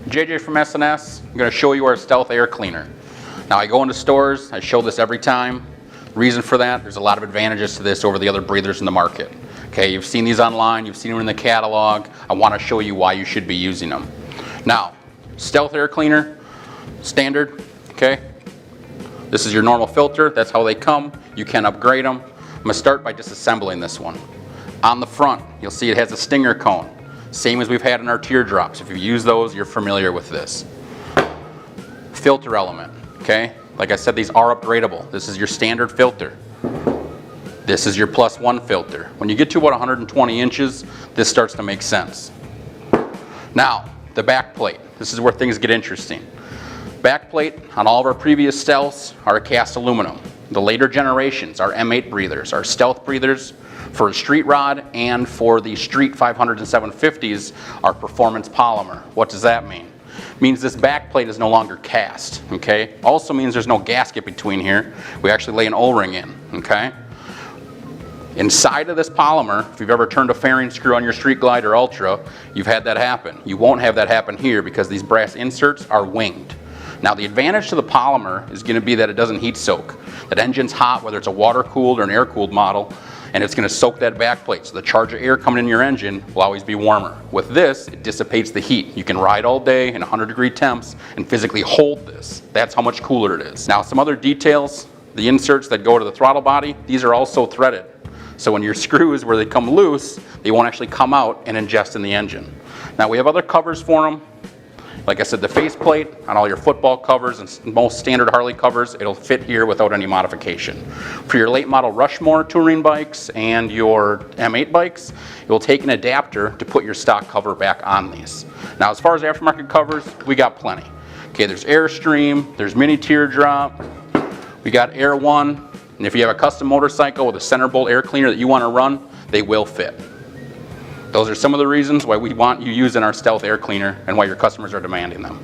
JJ from SNS. I'm going to show you our stealth air cleaner. Now I go into stores, I show this every time. Reason for that, there's a lot of advantages to this over the other breathers in the market. Okay, you've seen these online, you've seen them in the catalog. I want to show you why you should be using them. Now, stealth air cleaner, standard, okay? This is your normal filter, that's how they come. You can upgrade them. I'm going to start by disassembling this one. On the front, you'll see it has a stinger cone. Same as we've had in our teardrops. If you've used those, you're familiar with this. Filter element, okay? Like I said, these are upgradable. This is your standard filter. This is your +1 filter. When you get to about 120 inches, this starts to make sense. Now, the back plate. This is where things get interesting. Back plate on all of our previous stealths are cast aluminum. The later generations, our M8 breathers, our stealth breathers, for a street rod and for the street 500s and 750s are performance polymer. What does that mean? It means this back plate is no longer cast, okay? Also means there's no gasket between here. We actually lay an O-ring in, okay? Inside of this polymer, if you've ever turned a fairing screw on your Street Glide or Ultra, you've had that happen. You won't have that happen here because these brass inserts are winged. Now the advantage to the polymer is going to be that it doesn't heat soak. That engine's hot, whether it's a water-cooled or an air-cooled model, and it's going to soak that back plate. So the charge of air coming in your engine will always be warmer. With this, it dissipates the heat. You can ride all day in 100-degree temps and physically hold this. That's how much cooler it is. Now some other details, the inserts that go to the throttle body, these are also threaded. So when your screws, where they come loose, they won't actually come out and ingest in the engine. Now we have other covers for them. Like I said, the faceplate on all your football covers and most standard Harley covers, it'll fit here without any modification. For your late model Rushmore touring bikes and your M8 bikes, you'll take an adapter to put your stock cover back on these. Now as far as aftermarket covers, we got plenty. Okay, there's Airstream, there's Mini Teardrop, we got Air One, and if you have a custom motorcycle with a center bolt air cleaner that you want to run, they will fit. Those are some of the reasons why we want you using our stealth air cleaner and why your customers are demanding them.